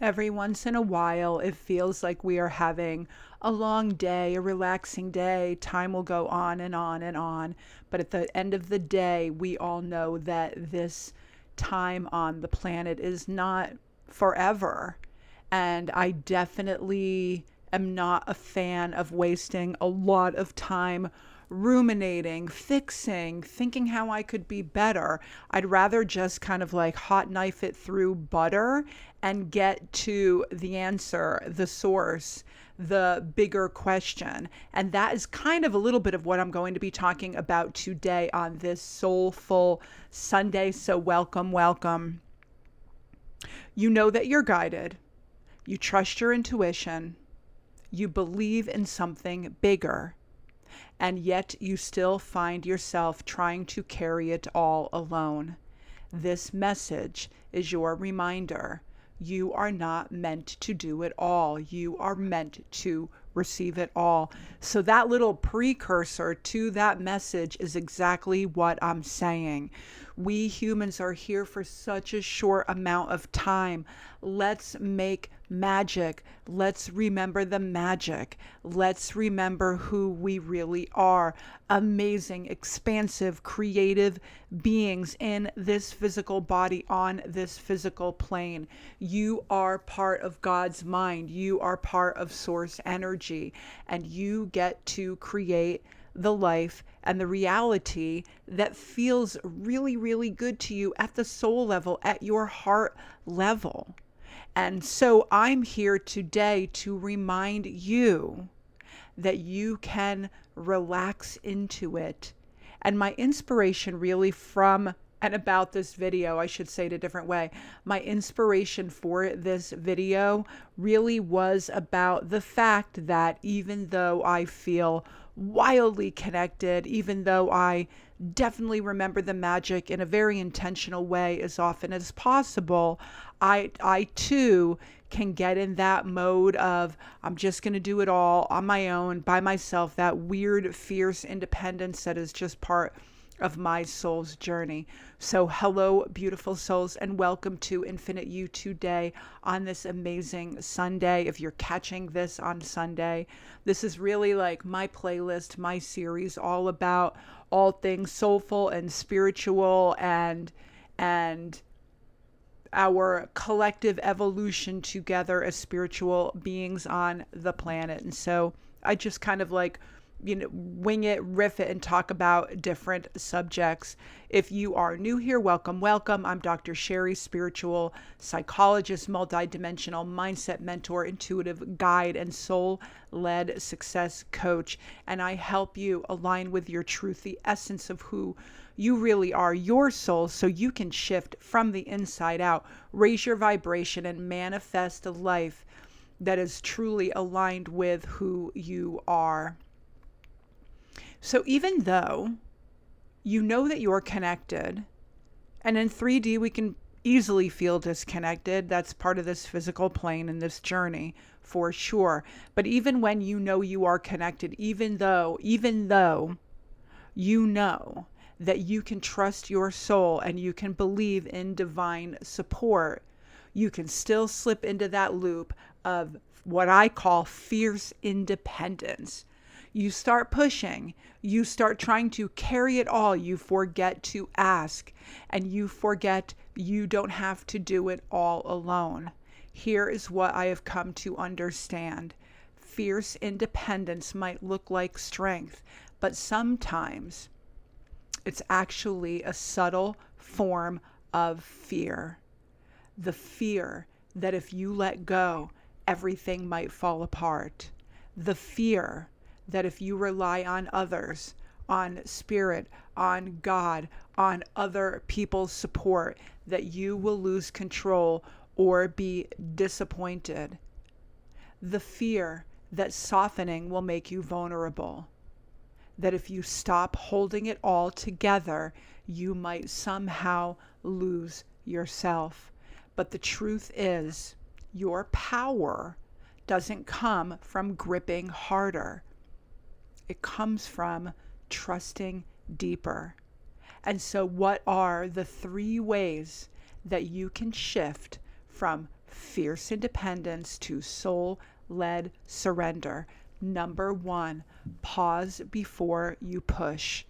Every once in a while, it feels like we are having a long day, a relaxing day. Time will go on and on and on. But at the end of the day, we all know that this time on the planet is not forever. And I definitely am not a fan of wasting a lot of time ruminating, fixing, thinking how I could be better. I'd rather just kind of like hot knife it through butter and get to the answer, the source, the bigger question. And that is kind of a little bit of what I'm going to be talking about today on this Soulful Sunday. So welcome, welcome. You know that you're guided. You trust your intuition. You believe in something bigger. And yet you still find yourself trying to carry it all alone. This message is your reminder. You are not meant to do it all. You are meant to receive it all. So that little precursor to that message is exactly what I'm saying. We humans are here for such a short amount of time. Let's make magic. Let's remember the magic. Let's remember who we really are. Amazing, expansive, creative beings in this physical body on this physical plane. You are part of God's mind. You are part of source energy, and you get to create the life and the reality that feels really, really good to you at the soul level, at your heart level. And so I'm here today to remind you that you can relax into it. And my inspiration really from and about this video, I should say it a different way, my inspiration for this video really was about the fact that even though I feel wildly connected, even though I definitely remember the magic in a very intentional way as often as possible, I too can get in that mode of I'm just going to do it all on my own, by myself, that weird, fierce independence that is just part of my soul's journey. So hello, beautiful souls, and welcome to Infinite You today on this amazing Sunday. If you're catching this on Sunday, this is really like my playlist, my series, all about all things soulful and spiritual and our collective evolution together as spiritual beings on the planet. And so I just kind of like, wing it, riff it, and talk about different subjects. If you are new here, welcome, welcome. I'm Dr. Sheri, spiritual psychologist, multidimensional mindset mentor, intuitive guide, and soul-led success coach. And I help you align with your truth, the essence of who you really are, your soul, so you can shift from the inside out, raise your vibration, and manifest a life that is truly aligned with who you are. So even though you know that you're connected, and in 3D we can easily feel disconnected, that's part of this physical plane and this journey for sure. But even when you know you are connected, even though you know that you can trust your soul and you can believe in divine support, you can still slip into that loop of what I call fierce independence. You start pushing, you start trying to carry it all, you forget to ask, and you forget you don't have to do it all alone. Here is what I have come to understand. Fierce independence might look like strength, but sometimes it's actually a subtle form of fear. The fear that if you let go, everything might fall apart. The fear that if you rely on others, on spirit, on God, on other people's support, that you will lose control or be disappointed. The fear that softening will make you vulnerable. That if you stop holding it all together, you might somehow lose yourself. But the truth is, your power doesn't come from gripping harder. It comes from trusting deeper. And so what are the 3 ways that you can shift from fierce independence to soul-led surrender. Number 1, pause before you push.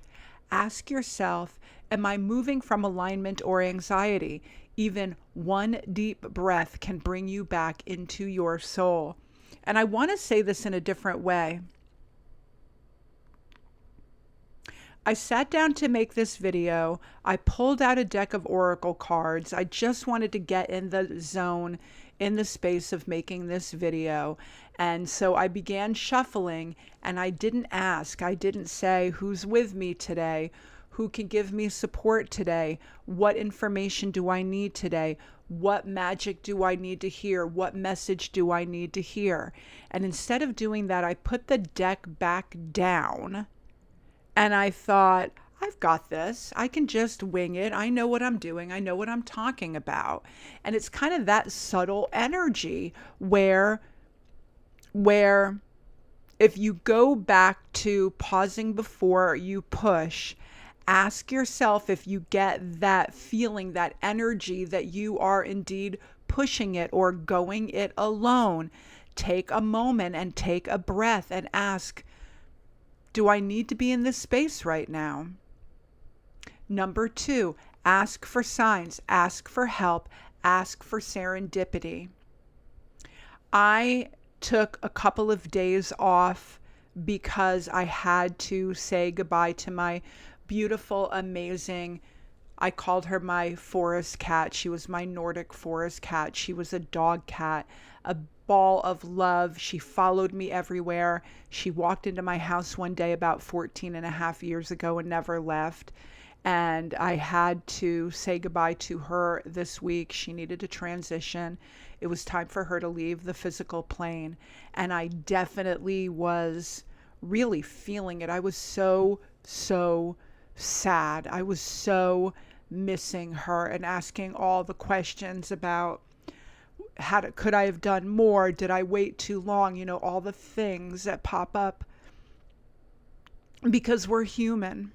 Ask yourself, am I moving from alignment or anxiety? Even one deep breath can bring you back into your soul. And I want to say this in a different way. I sat down to make this video. I pulled out a deck of oracle cards. I just wanted to get in the zone, in the space of making this video. And so I began shuffling, and I didn't ask. I didn't say, who's with me today? Who can give me support today? What information do I need today? What magic do I need to hear? What message do I need to hear? And instead of doing that, I put the deck back down. And I thought, I've got this. I can just wing it. I know what I'm doing. I know what I'm talking about. And it's kind of that subtle energy where if you go back to pausing before you push, ask yourself if you get that feeling, that energy that you are indeed pushing it or going it alone. Take a moment and take a breath and ask, do I need to be in this space right now? Number 2, ask for signs, ask for help, ask for serendipity. I took a couple of days off because I had to say goodbye to my beautiful, amazing, I called her my forest cat. She was my Nordic forest cat. She was a dog cat, a ball of love. She followed me everywhere. She walked into my house one day about 14 and a half years ago and never left. And I had to say goodbye to her this week. She needed to transition. It was time for her to leave the physical plane. And I definitely was really feeling it. I was so sad. I was so missing her and asking all the questions about could I have done more? Did I wait too long? You know, all the things that pop up because we're human.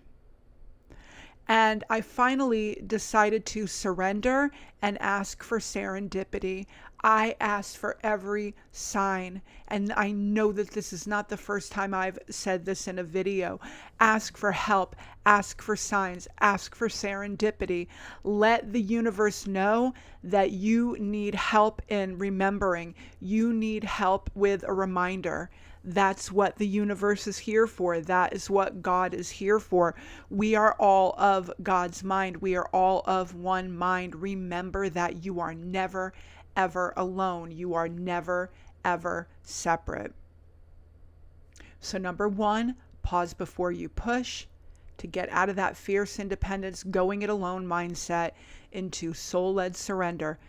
And I finally decided to surrender and ask for serendipity. I asked for every sign. And I know that this is not the first time I've said this in a video. Ask for help, ask for signs, ask for serendipity. Let the universe know that you need help in remembering. You need help with a reminder. That's what the universe is here for. That is what God is here for. We are all of God's mind. We are all of one mind. Remember that you are never, ever alone. You are never, ever separate. So number 1, pause before you push to get out of that fierce independence, going it alone mindset into soul-led surrender.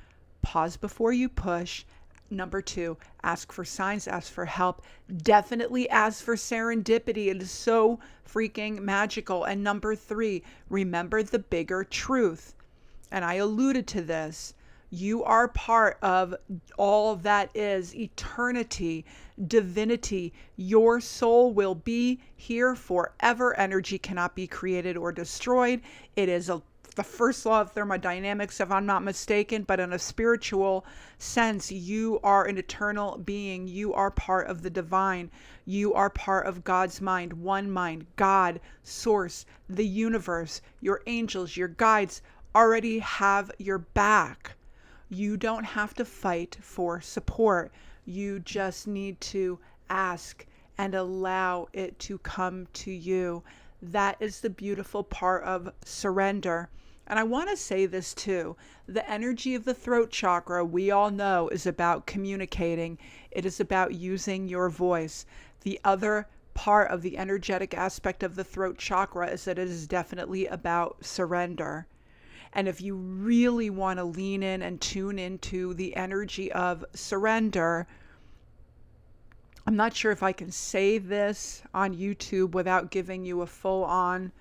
Pause before you push. Number 2, ask for signs, ask for help. Definitely ask for serendipity. It is so freaking magical. And number 3, remember the bigger truth. And I alluded to this. You are part of all that is eternity, divinity. Your soul will be here forever. Energy cannot be created or destroyed. It is the first law of thermodynamics, if I'm not mistaken, but in a spiritual sense, you are an eternal being. You are part of the divine. You are part of God's mind, God, source, the universe. Your angels, your guides already have your back. You don't have to fight for support. You just need to ask and allow it to come to you. That is the beautiful part of surrender. And I want to say this too. The energy of the throat chakra, we all know, is about communicating. It is about using your voice. The other part of the energetic aspect of the throat chakra is that it is definitely about surrender. And if you really want to lean in and tune into the energy of surrender, I'm not sure if I can say this on YouTube without giving you a full-on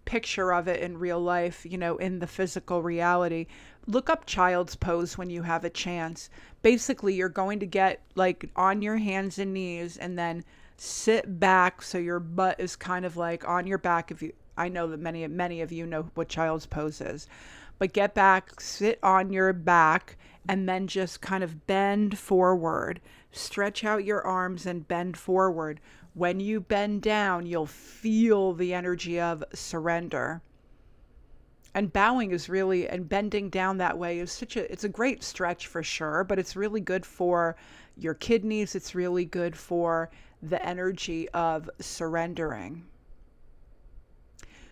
picture of it in real life, you know, in the physical reality. Look up child's pose when you have a chance. Basically, you're going to get like on your hands and knees and then sit back so your butt is kind of like on your back. If you, I know that many of you know what child's pose is, but get back, sit on your back, and then just kind of bend forward. Stretch out your arms and bend forward. When you bend down, you'll feel the energy of surrender. And bowing is really, and bending down that way is it's a great stretch for sure, but it's really good for your kidneys. It's really good for the energy of surrendering.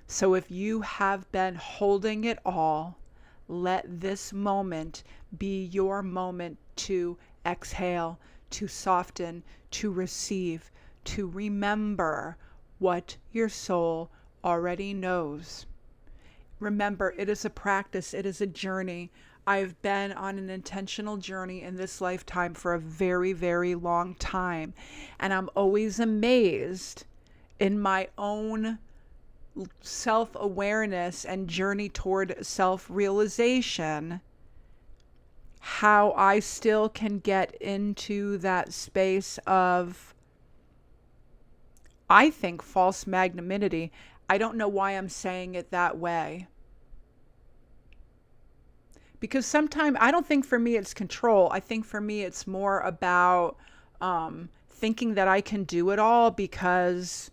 So if you have been holding it all, let this moment be your moment to exhale, to soften, to receive, to remember what your soul already knows. Remember, it is a practice, it is a journey. I've been on an intentional journey in this lifetime for a very, very long time. And I'm always amazed in my own self-awareness and journey toward self-realization how I still can get into that space of, I think, false magnanimity. I don't know why I'm saying it that way. Because sometimes, I don't think for me it's control. I think for me it's more about thinking that I can do it all because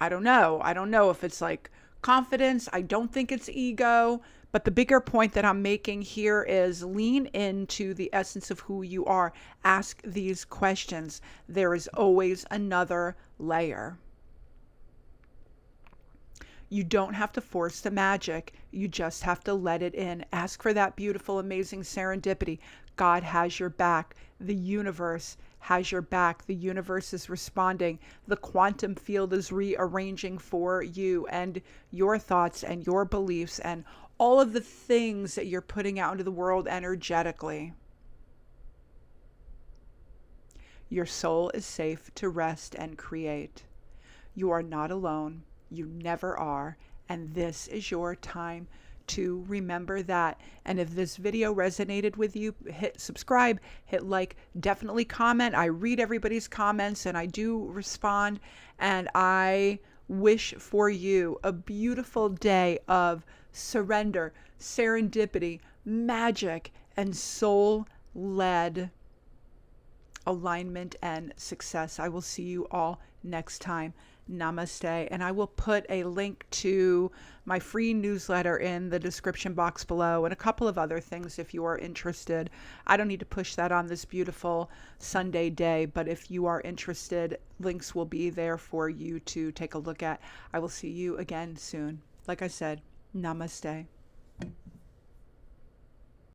I don't know. I don't know if it's like confidence. I don't think it's ego. But the bigger point that I'm making here is lean into the essence of who you are. Ask these questions. There is always another layer. You don't have to force the magic. You just have to let it in. Ask for that beautiful, amazing serendipity. God has your back. The universe has your back. The universe is responding. The quantum field is rearranging for you and your thoughts and your beliefs and all of the things that you're putting out into the world energetically. Your soul is safe to rest and create. You are not alone. You never are. And this is your time to remember that. And if this video resonated with you, hit subscribe, hit like, definitely comment. I read everybody's comments and I do respond. And I wish for you a beautiful day of surrender, serendipity, magic, and soul-led alignment and success. I will see you all next time. Namaste. And I will put a link to my free newsletter in the description box below and a couple of other things if you are interested. I don't need to push that on this beautiful Sunday day, but if you are interested, links will be there for you to take a look at. I will see you again soon. Like I said, namaste.